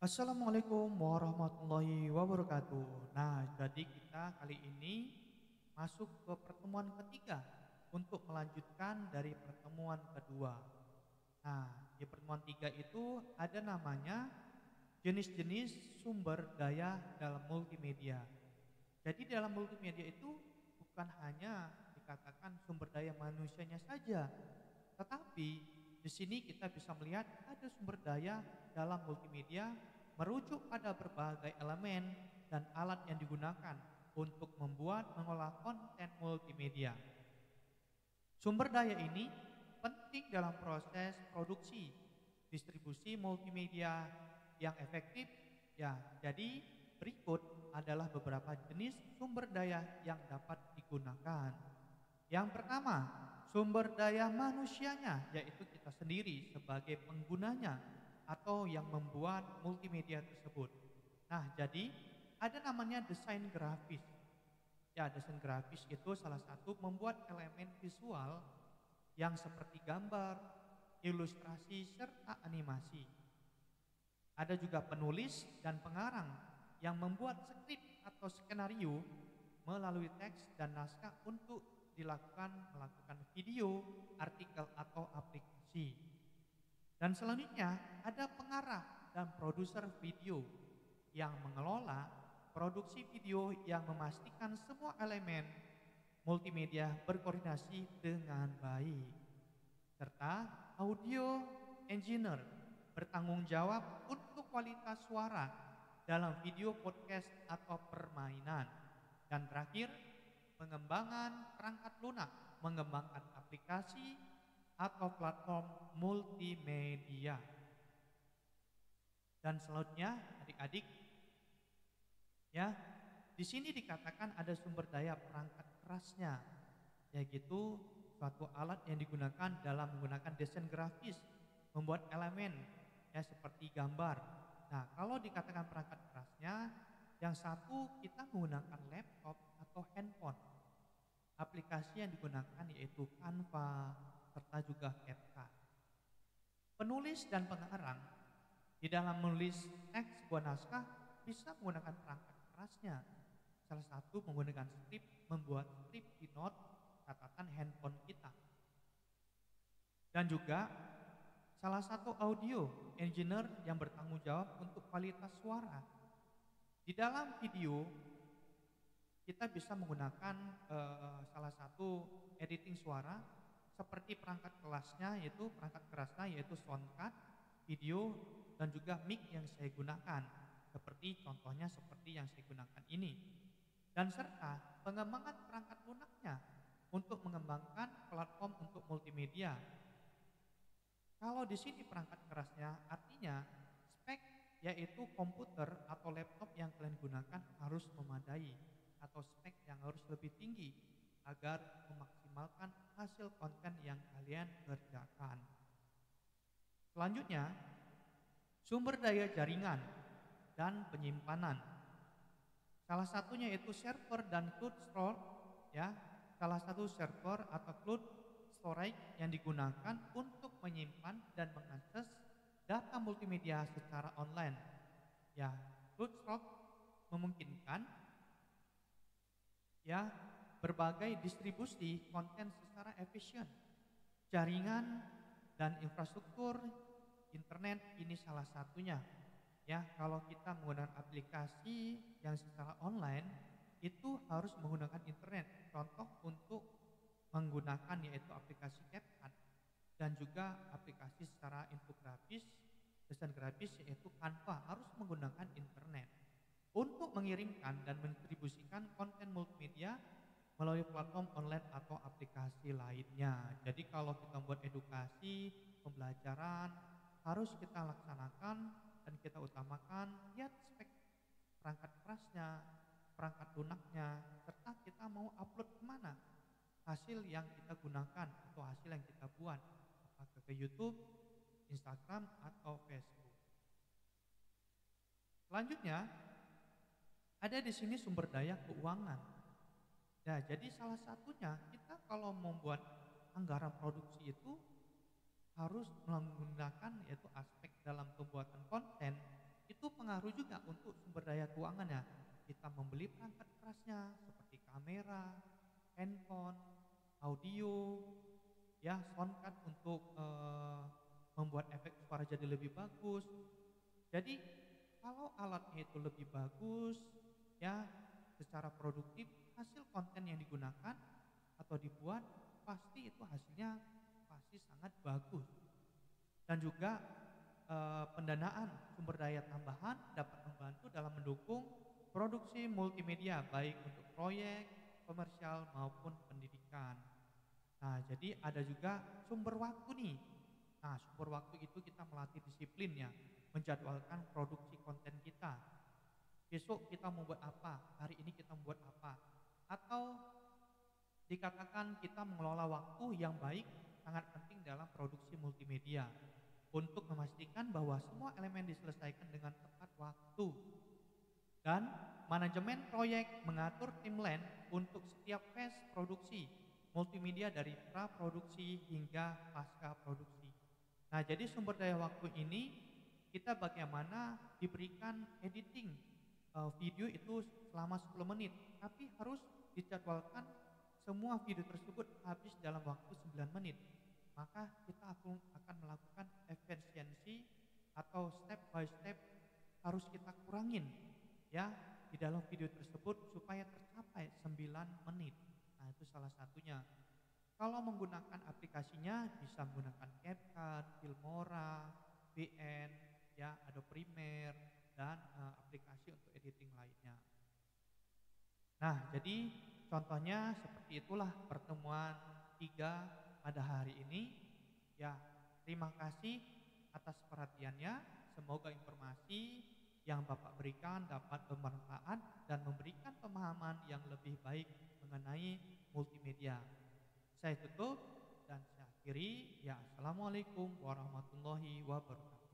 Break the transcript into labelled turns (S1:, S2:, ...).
S1: Assalamualaikum warahmatullahi wabarakatuh. Nah, jadi kita kali ini masuk ke pertemuan ketiga untuk melanjutkan dari pertemuan kedua. Nah, di pertemuan tiga itu ada namanya jenis-jenis sumber daya dalam multimedia. Jadi dalam multimedia itu bukan hanya dikatakan sumber daya manusianya saja, tetapi di sini kita bisa melihat ada sumber daya dalam multimedia merujuk pada berbagai elemen dan alat yang digunakan untuk membuat mengolah konten multimedia. Sumber daya ini penting dalam proses produksi, distribusi multimedia yang efektif. Ya, jadi berikut adalah beberapa jenis sumber daya yang dapat digunakan. Yang pertama, sumber daya manusianya, yaitu kita sendiri sebagai penggunanya atau yang membuat multimedia tersebut. Nah, jadi ada namanya desain grafis. Ya, desain grafis itu salah satu membuat elemen visual yang seperti gambar, ilustrasi, serta animasi. Ada juga penulis dan pengarang yang membuat skrip atau skenario melalui teks dan naskah untuk melakukan video, artikel atau aplikasi. Dan selanjutnya ada pengarah dan produser video yang mengelola produksi video yang memastikan semua elemen multimedia berkoordinasi dengan baik. Serta audio engineer bertanggung jawab untuk kualitas suara dalam video podcast atau permainan. Dan terakhir, pengembangan perangkat lunak, mengembangkan aplikasi atau platform multimedia. Dan selanjutnya, adik-adik, ya, di sini dikatakan ada sumber daya perangkat kerasnya, yaitu suatu alat yang digunakan dalam menggunakan desain grafis, membuat elemen ya seperti gambar. Nah, kalau dikatakan perangkat kerasnya, yang satu kita menggunakan laptop atau handphone. Aplikasi yang digunakan yaitu Canva serta juga CapCut. Penulis dan pengarang di dalam menulis teks sebuah naskah bisa menggunakan perangkat kerasnya. Salah satu menggunakan membuat skrip di note catatan handphone kita. Dan juga salah satu audio engineer yang bertanggung jawab untuk kualitas suara. Di dalam video kita bisa menggunakan salah satu editing suara seperti perangkat kerasnya yaitu soundcard, video dan juga mic yang saya gunakan. Seperti contohnya seperti yang saya gunakan ini. Dan serta pengembangan perangkat lunaknya untuk mengembangkan platform untuk multimedia. Kalau di sini perangkat kerasnya artinya spek yaitu komputer atau laptop yang kalian gunakan harus memadai atau spek yang harus lebih tinggi agar memaksimalkan hasil konten yang kalian kerjakan. Selanjutnya, sumber daya jaringan dan penyimpanan. Salah satunya yaitu server dan cloud store, ya. Salah satu server atau cloud storage yang digunakan untuk menyimpan dan mengakses data multimedia secara online. Ya, cloud storage memungkinkan ya berbagai distribusi konten secara efisien. Jaringan dan infrastruktur internet ini salah satunya. Ya, kalau kita menggunakan aplikasi yang secara online itu harus menggunakan internet. Contoh untuk menggunakan yaitu aplikasi CapCut dan juga aplikasi secara infografis, desain grafis yaitu Canva harus menggunakan internet untuk mengirimkan dan mendistribusikan konten multimedia melalui platform online atau aplikasi lainnya. Jadi kalau kita membuat edukasi, pembelajaran harus kita laksanakan dan kita utamakan lihat spek perangkat kerasnya, perangkat lunaknya, serta kita mau upload kemana hasil yang kita gunakan atau hasil yang kita buat, apakah ke YouTube, Instagram atau Facebook. Selanjutnya ada di sini sumber daya keuangan. Ya, jadi salah satunya kita kalau membuat anggaran produksi itu harus menggunakan yaitu aspek dalam pembuatan konten itu pengaruh juga untuk sumber daya keuangannya. Kita membeli perangkat kerasnya seperti kamera, handphone, audio, ya soundcard untuk membuat efek suara jadi lebih bagus. Jadi kalau alatnya itu lebih bagus, ya secara produktif hasil konten yang digunakan atau dibuat pasti itu hasilnya pasti sangat bagus. Dan juga pendanaan sumber daya tambahan dapat membantu dalam mendukung produksi multimedia baik untuk proyek, komersial maupun pendidikan. Nah, jadi ada juga sumber waktu nih. Nah, sumber waktu itu kita melatih disiplin ya, menjadwalkan produksi konten kita. Besok kita membuat apa, hari ini kita membuat apa. Atau dikatakan kita mengelola waktu yang baik sangat penting dalam produksi multimedia untuk memastikan bahwa semua elemen diselesaikan dengan tepat waktu. Dan manajemen proyek mengatur timeline untuk setiap phase produksi multimedia dari pra-produksi hingga pasca produksi. Nah, jadi sumber daya waktu ini kita bagaimana diberikan editing video itu selama 10 menit, tapi harus dijadwalkan semua video tersebut habis dalam waktu 9 menit. Maka kita akan melakukan efisiensi atau step by step harus kita kurangin ya di dalam video tersebut supaya tercapai 9 menit. Nah, itu salah satunya. Kalau menggunakan aplikasinya bisa menggunakan CapCut, Filmora, VN, ya Adobe Premiere dan aplikasi untuk editing lainnya. Nah, jadi contohnya seperti itulah pertemuan 3 pada hari ini. Ya, terima kasih atas perhatiannya. Semoga informasi yang Bapak berikan dapat bermanfaat dan memberikan pemahaman yang lebih baik mengenai multimedia. Saya tutup dan saya akhiri. Ya, assalamualaikum warahmatullahi wabarakatuh.